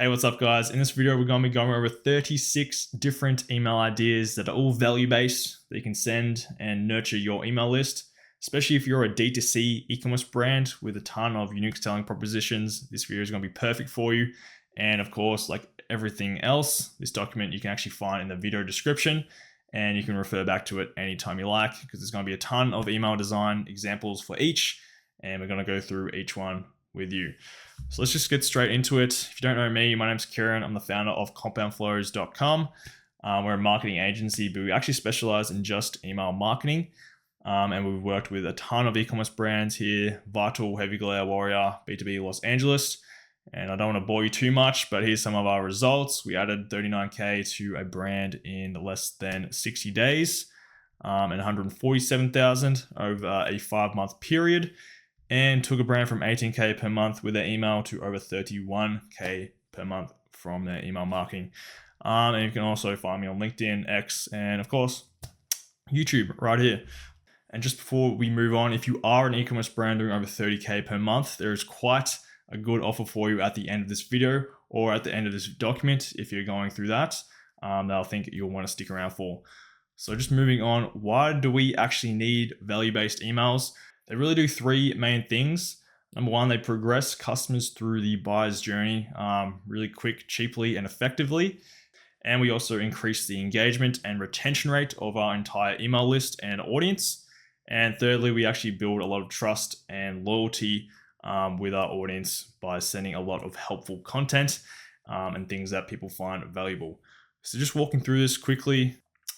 Hey, what's up guys? In this video, we're going to be going over 36 different email ideas that are all value-based that you can send and nurture your email list. Especially if you're a D2C e-commerce brand with a ton of unique selling propositions, this video is going to be perfect for you. And of course, like everything else, this document you can actually find in the video description and you can refer back to it anytime you like because there's going to be a ton of email design examples for each and we're going to go through each one with you. So let's just get straight into it. If you don't know me, my name's Kieran. I'm the founder of compoundflows.com. We're a marketing agency, but we actually specialize in just email marketing. And we've worked with a ton of e-commerce brands here, Vital, Heavy Glare, Warrior, B2B Los Angeles. And I don't want to bore you too much, but here's some of our results. We added 39K to a brand in less than 60 days and 147,000 over a 5-month period. And took a brand from 18K per month with their email to over 31K per month from their email marketing. And you can also find me on LinkedIn, X, and of course, YouTube right here. And just before we move on, if you are an e-commerce brand doing over 30K per month, there is quite a good offer for you at the end of this video or at the end of this document if you're going through that I think you'll want to stick around for. So just moving on, why do we actually need value-based emails? They really do three main things. Number one, they progress customers through the buyer's journey really quick, cheaply, and effectively. And we also increase the engagement and retention rate of our entire email list and audience. And thirdly, we actually build a lot of trust and loyalty with our audience by sending a lot of helpful content and things that people find valuable. So just walking through this quickly,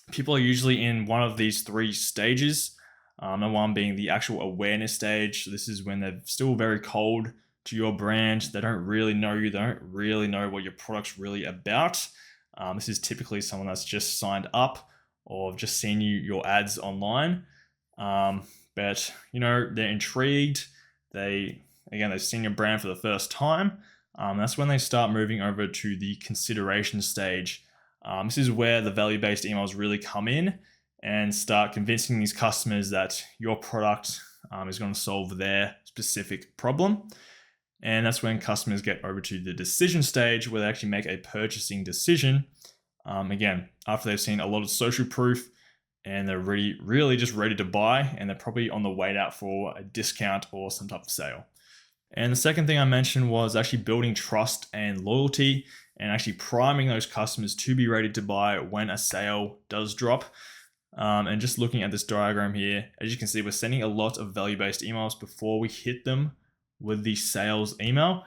people are usually in one of these three stages. Number one being the actual awareness stage. So this is when they're still very cold to your brand. They don't really know you. They don't really know what your product's really about. This is typically someone that's just signed up or just seen your ads online. But they're intrigued. They've seen your brand for the first time. That's when they start moving over to the consideration stage. This is where the value-based emails really come in and start convincing these customers that your product is going to solve their specific problem. And that's when customers get over to the decision stage where they actually make a purchasing decision. Again, after they've seen a lot of social proof and they're really just ready to buy, and they're probably on the wait out for a discount or some type of sale. And the second thing I mentioned was actually building trust and loyalty and actually priming those customers to be ready to buy when a sale does drop. And just looking at this diagram here, as you can see, we're sending a lot of value-based emails before we hit them with the sales email.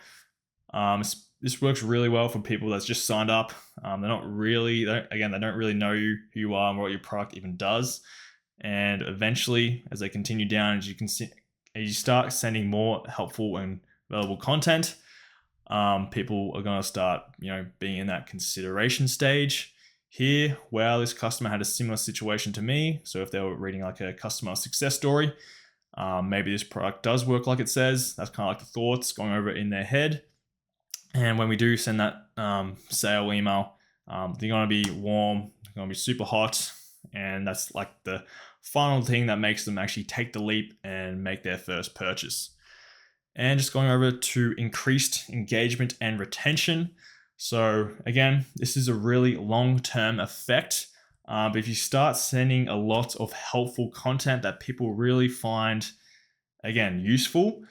This works really well for people that's just signed up. They don't really know who you are and what your product even does. And eventually, as they continue down, as you can see, as you start sending more helpful and valuable content, people are going to start, being in that consideration stage. Here, wow, this customer had a similar situation to me. So if they were reading like a customer success story, maybe this product does work like it says. That's kind of like the thoughts going over in their head. And when we do send that sale email, they're going to be warm, they're going to be super hot. And that's like the final thing that makes them actually take the leap and make their first purchase. And just going over to increased engagement and retention. So again, this is a really long-term effect. But if you start sending a lot of helpful content that people really find, again, useful,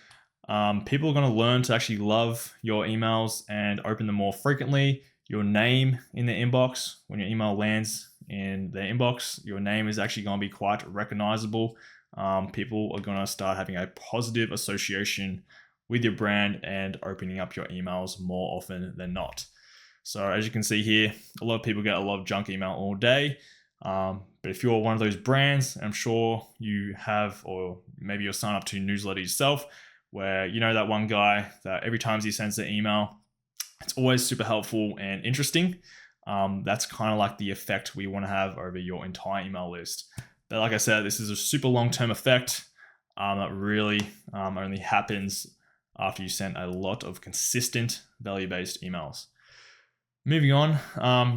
people are going to learn to actually love your emails and open them more frequently. Your name in their inbox, when your email lands in their inbox, your name is actually going to be quite recognizable. People are going to start having a positive association with your brand and opening up your emails more often than not. So as you can see here, a lot of people get a lot of junk email all day. But if you're one of those brands, I'm sure you have, or maybe you'll sign up to a newsletter yourself, where that one guy that every time he sends an email, it's always super helpful and interesting. That's kind of like the effect we want to have over your entire email list. But like I said, this is a super long-term effect that really only happens after you send a lot of consistent value-based emails. Moving on,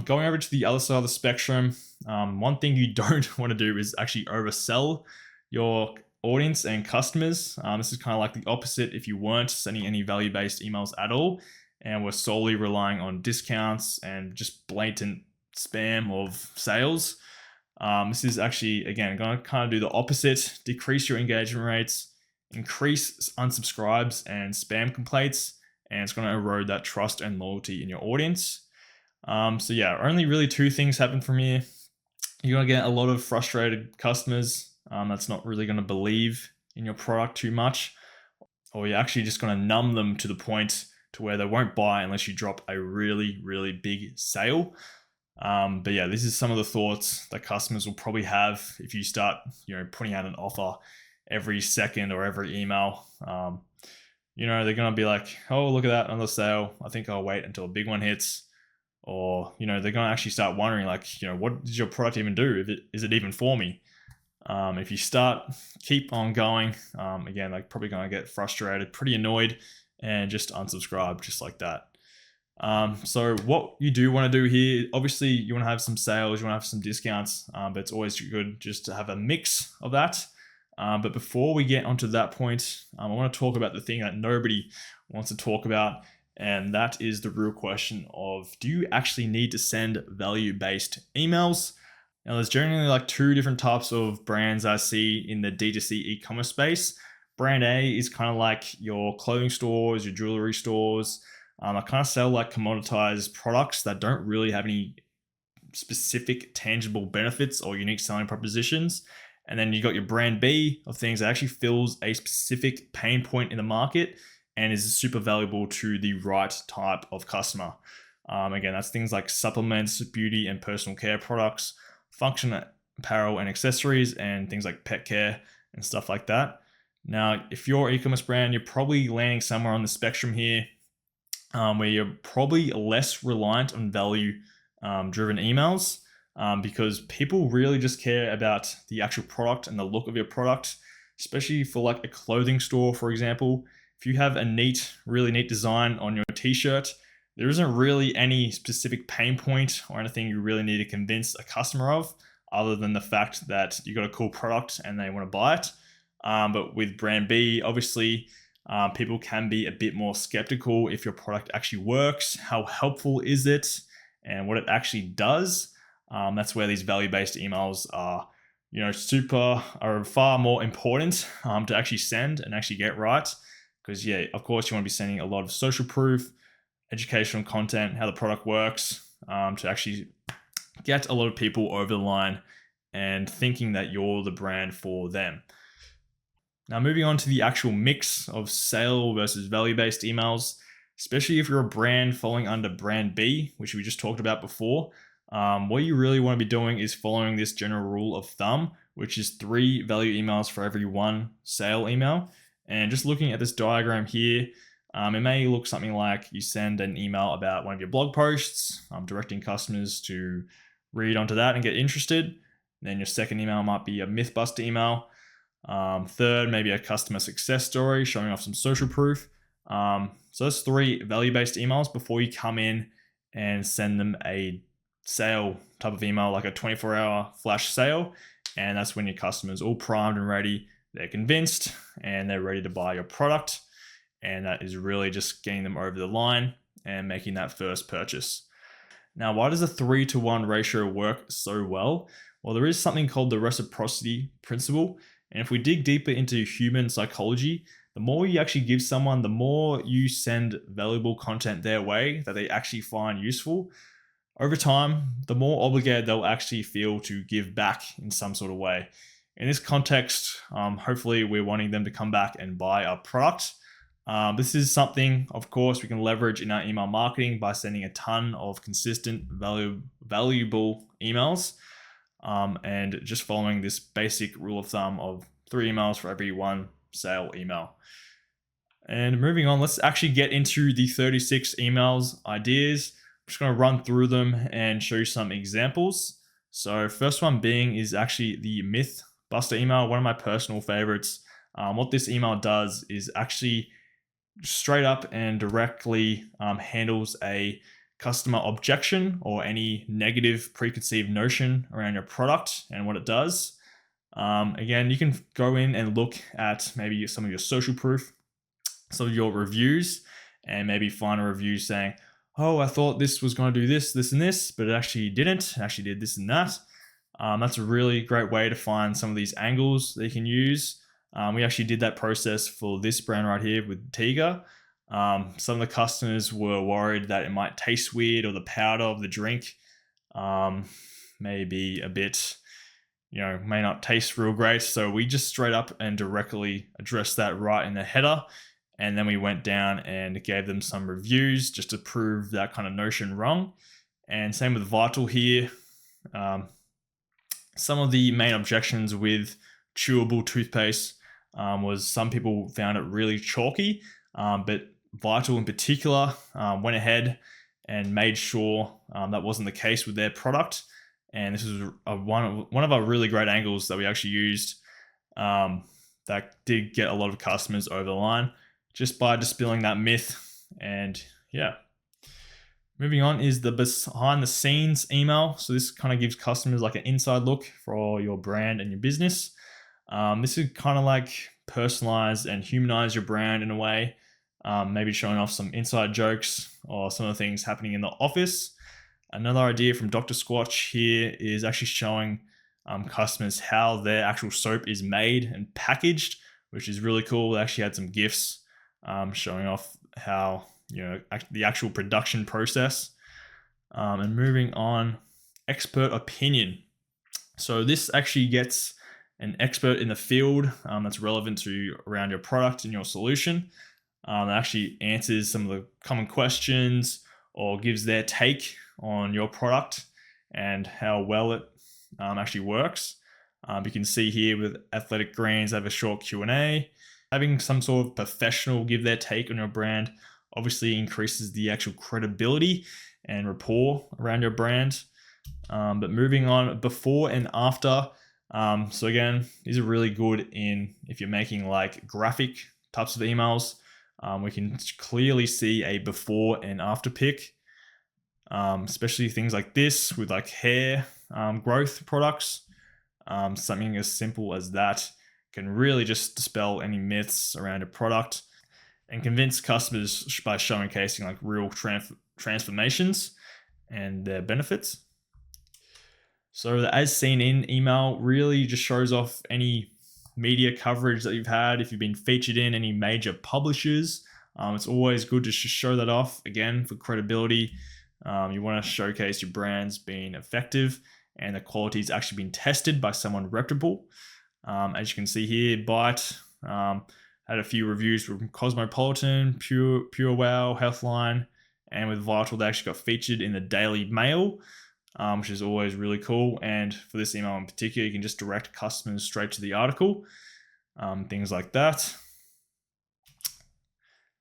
going over to the other side of the spectrum, one thing you don't want to do is actually oversell your audience and customers. This is kind of like the opposite if you weren't sending any value-based emails at all. and we're solely relying on discounts and just blatant spam of sales. This is actually, again, going to kind of do the opposite, decrease your engagement rates, increase unsubscribes and spam complaints, and it's going to erode that trust and loyalty in your audience. So yeah, only really two things happen from here. You're going to get a lot of frustrated customers that's not really going to believe in your product too much, or you're actually just going to numb them to the point to where they won't buy unless you drop a really, really big sale. But yeah, this is some of the thoughts that customers will probably have if you start, putting out an offer every second or every email. They're going to be like, oh, look at that, another sale. I think I'll wait until a big one hits. Or, they're going to actually start wondering, like, what does your product even do? Is it even for me? If you keep on going, again, like probably going to get frustrated, pretty annoyed, and just unsubscribe just like that. So what you do want to do here, obviously you want to have some sales, you want to have some discounts, but it's always good just to have a mix of that. But before we get onto that point, I want to talk about the thing that nobody wants to talk about, and that is the real question of, do you actually need to send value-based emails? Now, there's generally like two different types of brands I see in the D2C e-commerce space. Brand A is kind of like your clothing stores, your jewelry stores. I kind of sell like commoditized products that don't really have any specific tangible benefits or unique selling propositions. And then you got your brand B of things that actually fills a specific pain point in the market and is super valuable to the right type of customer. Again, that's things like supplements, beauty and personal care products, function apparel and accessories, and things like pet care and stuff like that. Now, if you're an e-commerce brand, you're probably landing somewhere on the spectrum here, where you're probably less reliant on value driven emails, because people really just care about the actual product and the look of your product, especially for like a clothing store, for example. If you have a really neat design on your t-shirt, there isn't really any specific pain point or anything you really need to convince a customer of, other than the fact that you got a cool product and they want to buy it. But with brand B, obviously, people can be a bit more skeptical if your product actually works, how helpful is it, and what it actually does. That's where these value-based emails are, are far more important to actually send and actually get right. Because yeah, of course, you want to be sending a lot of social proof, educational content, how the product works, to actually get a lot of people over the line and thinking that you're the brand for them. Now, moving on to the actual mix of sale versus value-based emails, especially if you're a brand falling under brand B, which we just talked about before, what you really want to be doing is following this general rule of thumb, which is 3 value emails for every 1 sale email. And just looking at this diagram here, it may look something like you send an email about one of your blog posts, directing customers to read onto that and get interested. Then your second email might be a Mythbuster email. Third, maybe a customer success story showing off some social proof. So that's 3 value-based emails before you come in and send them a sale type of email, like a 24-hour flash sale. And that's when your customer's all primed and ready. They're convinced and they're ready to buy your product. And that is really just getting them over the line and making that first purchase. Now, why does a 3-to-1 ratio work so well? Well, there is something called the reciprocity principle. And if we dig deeper into human psychology, the more you actually give someone, the more you send valuable content their way that they actually find useful. Over time, the more obligated they'll actually feel to give back in some sort of way. In this context, hopefully we're wanting them to come back and buy our product. This is something, of course, we can leverage in our email marketing by sending a ton of consistent, valuable emails, and just following this basic rule of thumb of 3 emails for every 1 sale email. And moving on, let's actually get into the 36 emails ideas. I'm just going to run through them and show you some examples. So first one being is actually the Mythbuster email, one of my personal favorites. What this email does is actually straight up and directly handles a customer objection or any negative preconceived notion around your product and what it does. Again, you can go in and look at maybe some of your social proof, some of your reviews, and maybe find a review saying, oh, I thought this was going to do this, this, and this, but it actually didn't. It actually did this and that. That's a really great way to find some of these angles that you can use. We actually did that process for this brand right here with Tiga. Some of the customers were worried that it might taste weird, or the powder of the drink may be a bit, may not taste real great. So we just straight up and directly addressed that right in the header. And then we went down and gave them some reviews just to prove that kind of notion wrong. And same with Vital here. Some of the main objections with chewable toothpaste was some people found it really chalky, but Vital in particular went ahead and made sure that wasn't the case with their product. And this is one of our really great angles that we actually used that did get a lot of customers over the line just by dispelling that myth. And yeah. Moving on is the behind the scenes email. So this kind of gives customers like an inside look for your brand and your business. This is kind of like personalize and humanize your brand in a way. Maybe showing off some inside jokes or some of the things happening in the office. Another idea from Dr. Squatch here is actually showing customers how their actual soap is made and packaged, which is really cool. They actually had some GIFs showing off how the actual production process. And moving on, expert opinion. So this actually gets an expert in the field that's relevant to around your product and your solution. That actually answers some of the common questions or gives their take on your product and how well it actually works. You can see here with Athletic Greens, they have a short Q&A. Having some sort of professional give their take on your brand obviously increases the actual credibility and rapport around your brand. But moving on, before and after. So again, these are really good if you're making like graphic types of emails. We can clearly see a before and after pic, especially things like this with like hair growth products. Something as simple as that can really just dispel any myths around a product and convince customers by showcasing like real transformations and their benefits. So the as seen in email really just shows off any media coverage that you've had. If you've been featured in any major publishers, it's always good to just show that off again for credibility. You want to showcase your brand's being effective and the quality's actually been tested by someone reputable. As you can see here, Byte had a few reviews from Cosmopolitan, Pure Wow, Healthline, and with Vital, they actually got featured in the Daily Mail, which is always really cool. And for this email in particular, you can just direct customers straight to the article, things like that.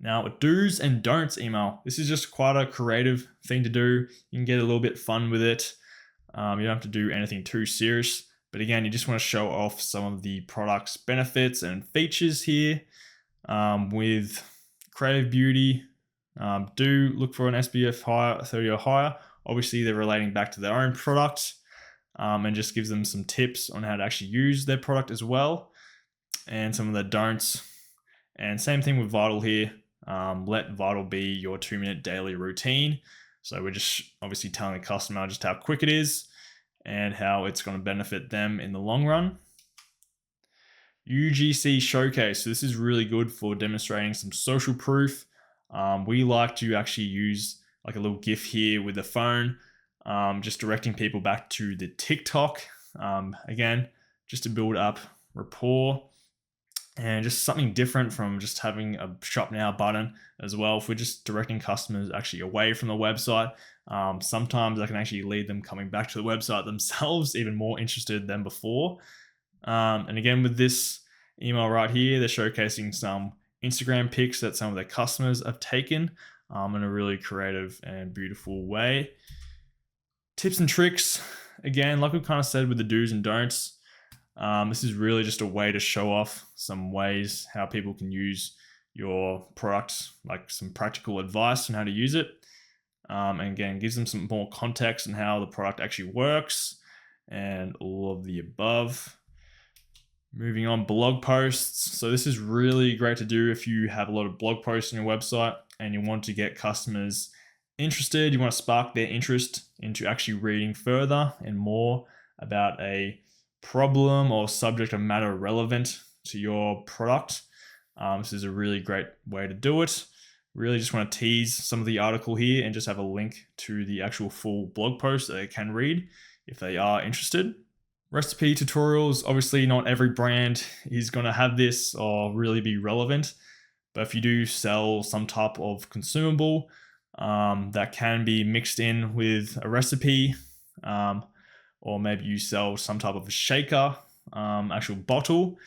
Now, a do's and don'ts email. This is just quite a creative thing to do. You can get a little bit fun with it. You don't have to do anything too serious. But again, you just want to show off some of the product's benefits and features here. With Creative Beauty, do look for an SPF 30 or higher. Obviously, they're relating back to their own product, and just gives them some tips on how to actually use their product as well. And some of the don'ts. And same thing with Vital here. Let Vital be your 2-minute daily routine. So we're just obviously telling the customer just how quick it is and how it's going to benefit them in the long run. UGC Showcase. So this is really good for demonstrating some social proof. We like to actually use like a little GIF here with the phone, just directing people back to the TikTok. Again, just to build up rapport and just something different from just having a shop now button as well. If we're just directing customers actually away from the website, sometimes that can actually lead them coming back to the website themselves, even more interested than before. And again, with this email right here, they're showcasing some Instagram pics that some of their customers have taken in a really creative and beautiful way. Tips and tricks. Again, like we kind of said with the do's and don'ts, this is really just a way to show off some ways how people can use your product, like some practical advice on how to use it. And again, gives them some more context on how the product actually works and all of the above. Moving on, blog posts. So this is really great to do if you have a lot of blog posts on your website. and you want to get customers interested, you want to spark their interest into actually reading further and more about a problem or subject of matter relevant to your product. This is a really great way to do it. Really just want to tease some of the article here and just have a link to the actual full blog post that they can read if they are interested. Recipe tutorials, obviously not every brand is going to have this or really be relevant, but if you do sell some type of consumable that can be mixed in with a recipe, or maybe you sell some type of a shaker, actual bottle,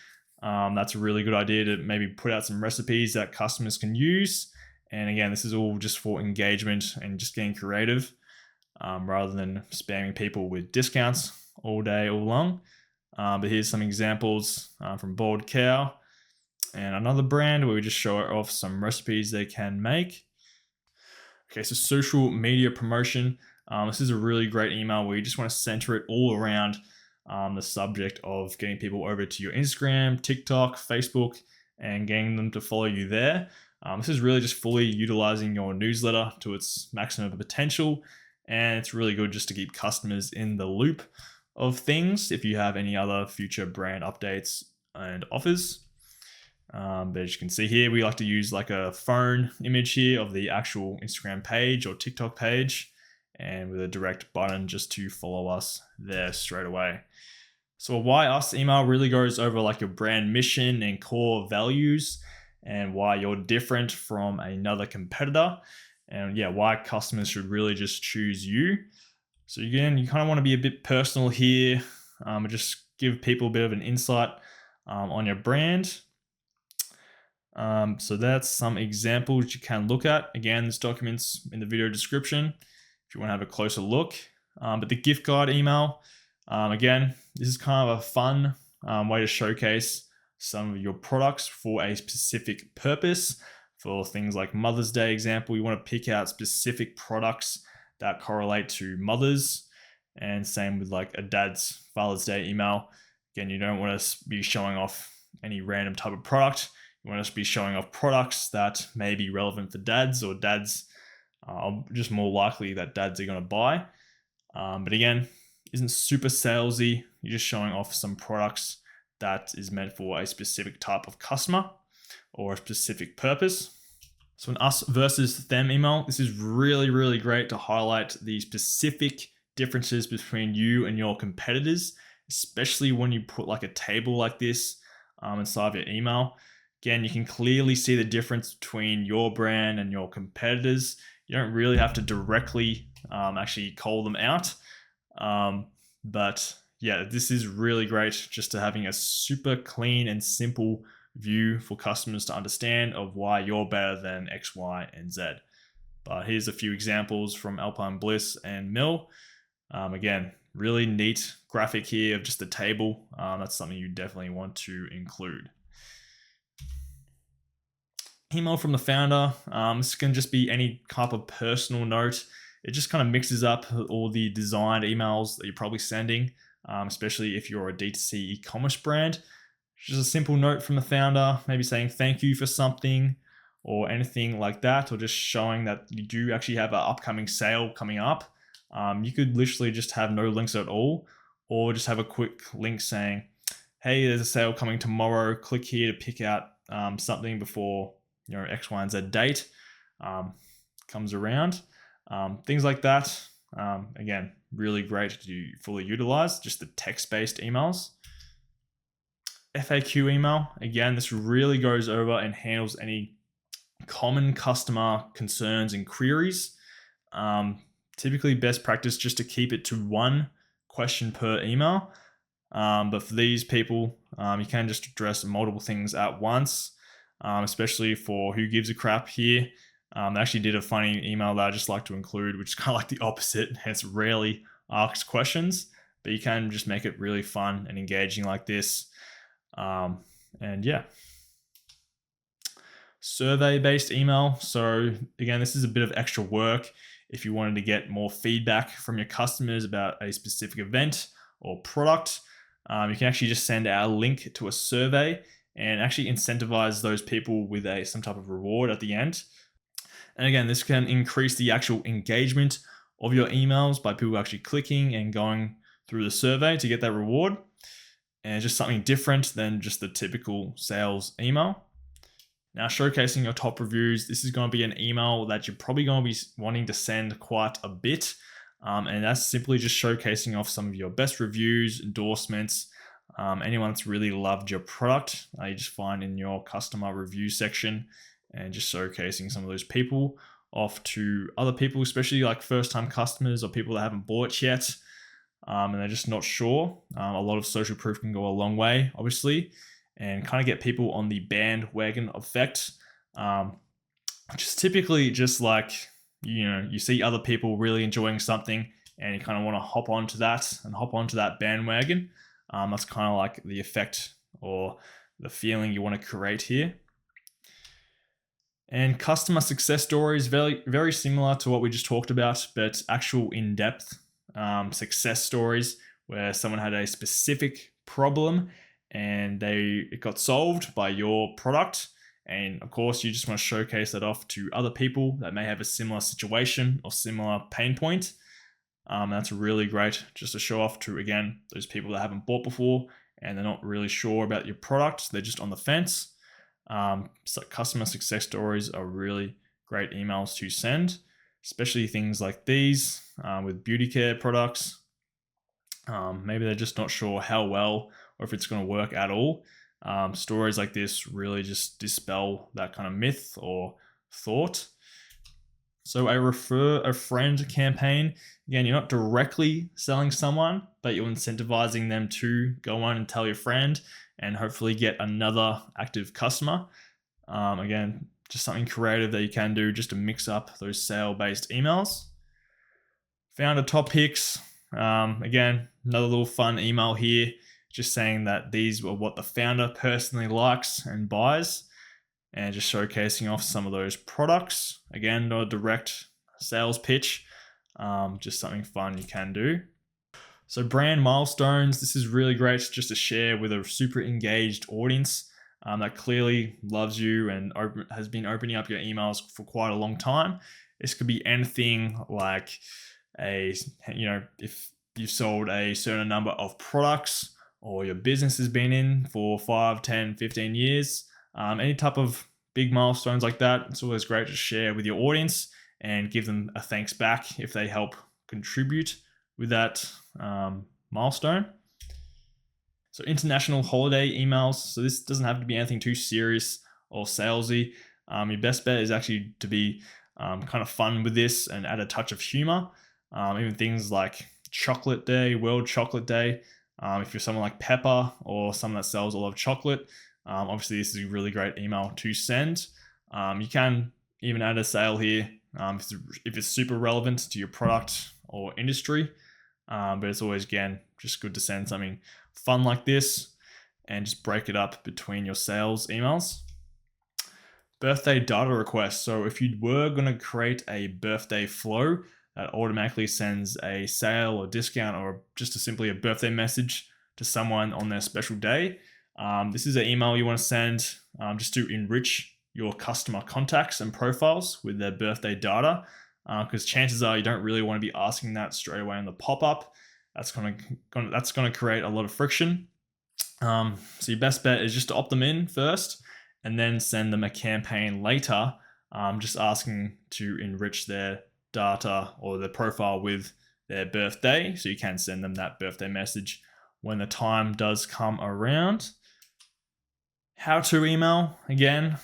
that's a really good idea to maybe put out some recipes that customers can use. And again, this is all just for engagement and just getting creative, rather than spamming people with discounts all day, all long. But here's some examples from Bald Cow and another brand where we just show off some recipes they can make. Okay, so social media promotion. This is a really great email where you just want to center it all around the subject of getting people over to your Instagram, TikTok, Facebook, and getting them to follow you there. This is really just fully utilizing your newsletter to its maximum potential, and it's really good just to keep customers in the loop of things if you have any other future brand updates and offers. But as you can see here, we like to use like a phone image here of the actual Instagram page or TikTok page, and with a direct button just to follow us there straight away. So a why us email really goes over like your brand mission and core values and why you're different from another competitor, and why customers should really just choose you. So again, you kind of want to be a bit personal here, and just give people a bit of an insight on your brand. So that's some examples you can look at. Again, this document's in the video description if you want to have a closer look. But the gift guide email, again, this is kind of a fun way to showcase some of your products for a specific purpose. For things like Mother's Day example, you want to pick out specific products that correlate to mothers, and same with like a dad's Father's Day email. Again, you don't want to be showing off any random type of product. You want to be showing off products that may be relevant for dads, or dads are just more likely that dads are going to buy. But again, isn't super salesy. You're just showing off some products that is meant for a specific type of customer or a specific purpose. So an us versus them email, this is really, really great to highlight the specific differences between you and your competitors, especially when you put like a table like this inside of your email. Again, you can clearly see the difference between your brand and your competitors. You don't really have to directly actually call them out. But yeah, this is really great just to having a super clean and simple view for customers to understand of why you're better than X, Y, and Z. But here's a few examples from Alpine Bliss and Mill. Again, really neat graphic here of just the table. That's something you definitely want to include. Email from the founder. This can just be any type of personal note. It just kind of mixes up all the designed emails that you're probably sending, especially if you're a D2C e-commerce brand. Just a simple note from the founder, maybe saying thank you for something or anything like that, or just showing that you do actually have an upcoming sale coming up. You could literally just have no links at all, or just have a quick link saying, hey, there's a sale coming tomorrow. Click here to pick out something before X, Y, and Z date comes around. Things like that. Again, really great to fully utilize just the text-based emails. FAQ email. Again, this really goes over and handles any common customer concerns and queries. Typically best practice just to keep it to one question per email. But for these people, you can just address multiple things at once, especially for who gives a crap here. They actually did a funny email that I just like to include, which is kind of like the opposite. It's rarely asked questions, but you can just make it really fun and engaging like this. And yeah. Survey-based email. So again, this is a bit of extra work if you wanted to get more feedback from your customers about a specific event or product. You can actually just send out a link to a survey and actually incentivize those people with some type of reward at the end. And again, this can increase the actual engagement of your emails by people actually clicking and going through the survey to get that reward. And just something different than just the typical sales email. Now, showcasing your top reviews, this is going to be an email that you're probably going to be wanting to send quite a bit. And that's simply just showcasing off some of your best reviews, endorsements, anyone that's really loved your product, you just find in your customer review section, and just showcasing some of those people off to other people, especially like first-time customers or people that haven't bought yet. And they're just not sure. A lot of social proof can go a long way, obviously, and kind of get people on the bandwagon effect. Just typically just like, you see other people really enjoying something and you kind of want to hop onto that bandwagon. That's kind of like the effect or the feeling you want to create here. And customer success stories, very, very similar to what we just talked about, but actual in-depth success stories where someone had a specific problem and it got solved by your product. And of course, you just want to showcase that off to other people that may have a similar situation or similar pain point. That's really great just to show off to, again, those people that haven't bought before and they're not really sure about your product. They're just on the fence. So customer success stories are really great emails to send, especially things like these with beauty care products. Maybe they're just not sure how well or if it's going to work at all. Stories like this really just dispel that kind of myth or thought. So a refer a friend campaign, again, you're not directly selling someone, but you're incentivizing them to go on and tell your friend and hopefully get another active customer. Again, just something creative that you can do just to mix up those sale-based emails. Founder top picks. Again, another little fun email here, just saying that these were what the founder personally likes and buys, and just showcasing off some of those products. Again, not a direct sales pitch, just something fun you can do. So brand milestones, this is really great just to share with a super engaged audience that clearly loves you and has been opening up your emails for quite a long time. This could be anything like if you've sold a certain number of products or your business has been in for 5, 10, 15 years, any type of big milestones like that, it's always great to share with your audience and give them a thanks back if they help contribute with that milestone. So international holiday emails. So this doesn't have to be anything too serious or salesy. Your best bet is actually to be kind of fun with this and add a touch of humor. Even things like Chocolate Day, World Chocolate Day. If you're someone like Pepper or someone that sells a lot of chocolate, obviously this is a really great email to send. You can even add a sale here if it's super relevant to your product or industry. But it's always, again, just good to send something fun like this and just break it up between your sales emails. Birthday data requests. So if you were going to create a birthday flow that automatically sends a sale or discount or just simply a birthday message to someone on their special day, this is an email you want to send just to enrich your customer contacts and profiles with their birthday data, because chances are you don't really want to be asking that straight away on the pop-up. That's going to create a lot of friction. So your best bet is just to opt them in first and then send them a campaign later, just asking to enrich their data or their profile with their birthday, so you can send them that birthday message when the time does come around. How-to email, again,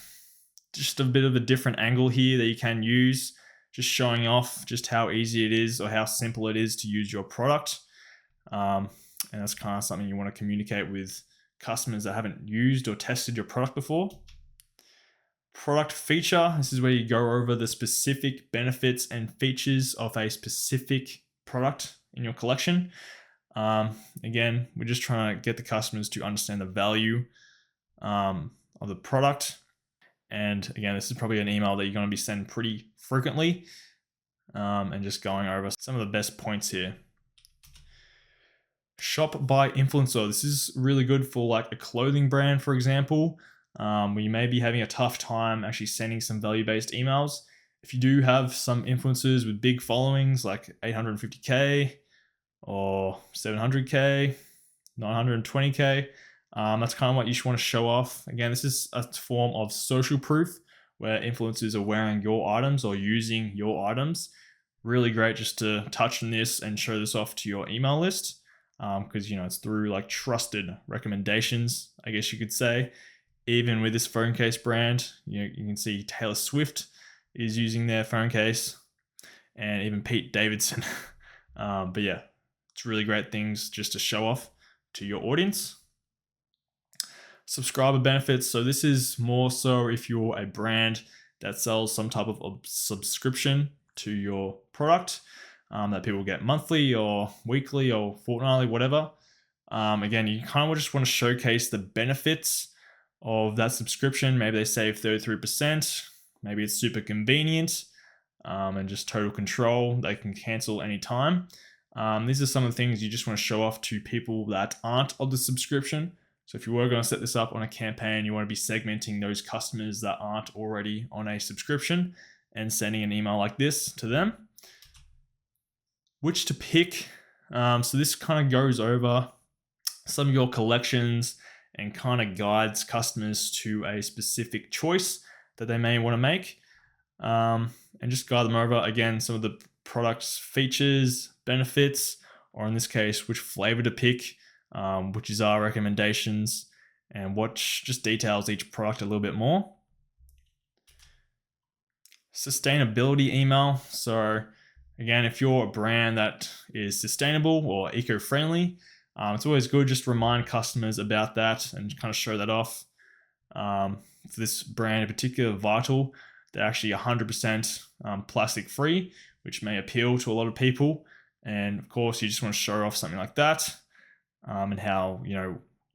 just a bit of a different angle here that you can use, just showing off just how easy it is or how simple it is to use your product. And that's kind of something you want to communicate with customers that haven't used or tested your product before. Product feature, this is where you go over the specific benefits and features of a specific product in your collection. Again, we're just trying to get the customers to understand the value of the product. And again, this is probably an email that you're going to be sending pretty frequently, and just going over some of the best points here. Shop by influencer. This is really good for like a clothing brand, for example, where you may be having a tough time actually sending some value-based emails. If you do have some influencers with big followings like 850K or 700K, 920K, that's kind of what you should want to show off. Again, this is a form of social proof where influencers are wearing your items or using your items. Really great just to touch on this and show this off to your email list, because it's through like trusted recommendations, I guess you could say. Even with this phone case brand, you can see Taylor Swift is using their phone case, and even Pete Davidson. But yeah, it's really great things just to show off to your audience. Subscriber benefits. So this is more so if you're a brand that sells some type of subscription to your product, that people get monthly or weekly or fortnightly, whatever. Again, you kind of just want to showcase the benefits of that subscription. Maybe they save 33%. Maybe it's super convenient, and just total control. They can cancel anytime. These are some of the things you just want to show off to people that aren't on the subscription. So if you were going to set this up on a campaign, you want to be segmenting those customers that aren't already on a subscription and sending an email like this to them. Which to pick. So this kind of goes over some of your collections and kind of guides customers to a specific choice that they may want to make, and just guide them over, again, some of the product's features, benefits, or in this case, which flavor to pick, which is our recommendations, and what just details each product a little bit more. Sustainability email. So again, if you're a brand that is sustainable or eco-friendly, it's always good just to remind customers about that and kind of show that off. For this brand in particular, Vital, they're actually 100% plastic free, which may appeal to a lot of people. And of course, you just want to show off something like that, and how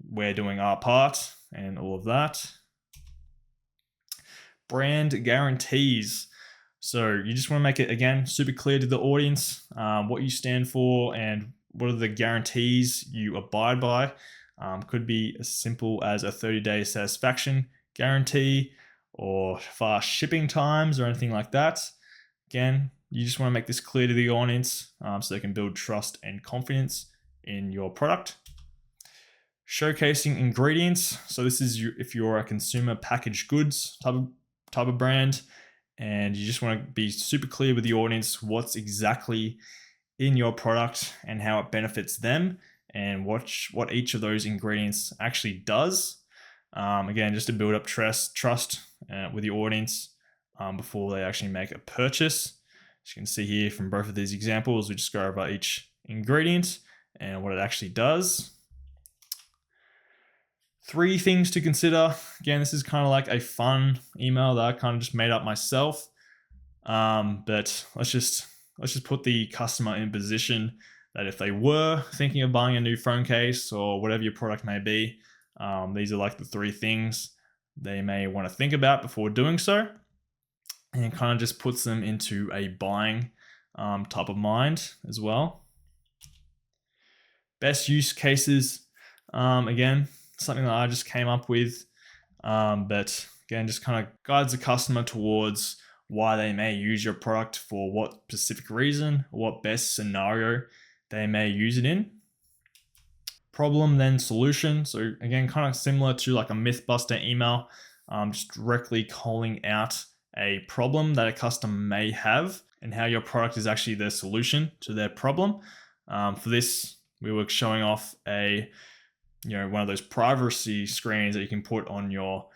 we're doing our part and all of that. Brand guarantees. So you just want to make it, again, super clear to the audience what you stand for and what are the guarantees you abide by. Could be as simple as a 30-day satisfaction guarantee or fast shipping times or anything like that. Again, you just want to make this clear to the audience, so they can build trust and confidence in your product. Showcasing ingredients. So this is if you're a consumer packaged goods type of brand, and you just want to be super clear with the audience what's exactly in your product and how it benefits them, and what each of those ingredients actually does. Again, just to build up trust with the audience before they actually make a purchase. As you can see here from both of these examples, we just go over each ingredient and what it actually does. 3 things to consider. Again, this is kind of like a fun email that I kind of just made up myself. But let's just put the customer in position that if they were thinking of buying a new phone case or whatever your product may be, these are like the 3 things they may want to think about before doing so, and it kind of just puts them into a buying type of mind as well. Best use cases. Again, something that I just came up with, but again, just kind of guides the customer towards why they may use your product for what specific reason, or what best scenario they may use it in. Problem, then solution. So again, kind of similar to like a Mythbuster email, just directly calling out a problem that a customer may have and how your product is actually their solution to their problem. For this, we were showing off one of those privacy screens that you can put on your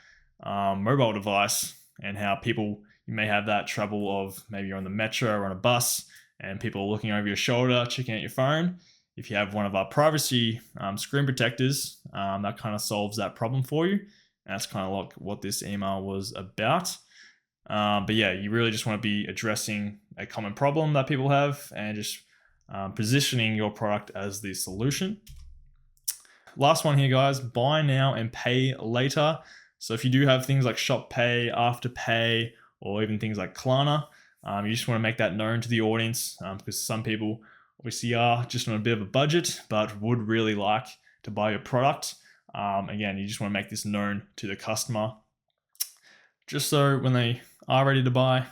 mobile device, and how you may have that trouble of maybe you're on the metro or on a bus and people are looking over your shoulder, checking out your phone. If you have one of our privacy screen protectors, that kind of solves that problem for you. And that's kind of like what this email was about. But yeah, you really just want to be addressing a common problem that people have and just positioning your product as the solution. Last one here, guys, buy now and pay later. So if you do have things like Shop Pay, Afterpay, or even things like Klarna, you just want to make that known to the audience, because some people obviously are just on a bit of a budget, but would really like to buy your product. Again, you just want to make this known to the customer, just so when they are ready to buy,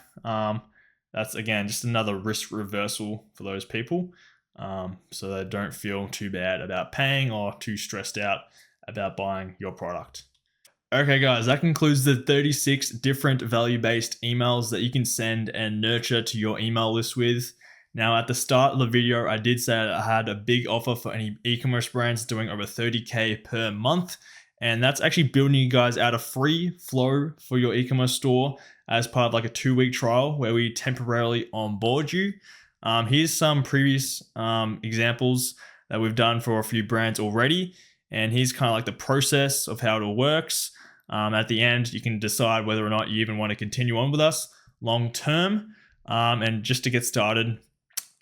that's again just another risk reversal for those people, so they don't feel too bad about paying or too stressed out about buying your product. Okay, guys, that concludes the 36 different value-based emails that you can send and nurture to your email list with. Now, at the start of the video, I did say I had a big offer for any e-commerce brands doing over 30K per month. And that's actually building you guys out a free flow for your e-commerce store as part of like a 2-week trial where we temporarily onboard you. Here's some previous examples that we've done for a few brands already. And here's kind of like the process of how it all works. At the end, you can decide whether or not you even want to continue on with us long term. And just to get started,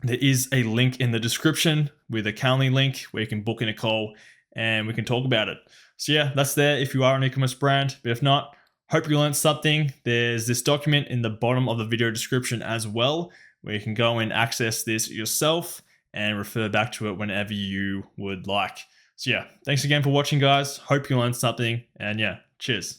there is a link in the description with a Calendly link where you can book in a call and we can talk about it. So yeah, that's there if you are an e-commerce brand. But if not, hope you learned something. There's this document in the bottom of the video description as well, where you can go and access this yourself and refer back to it whenever you would like. So yeah, thanks again for watching, guys. Hope you learned something, and yeah, cheers.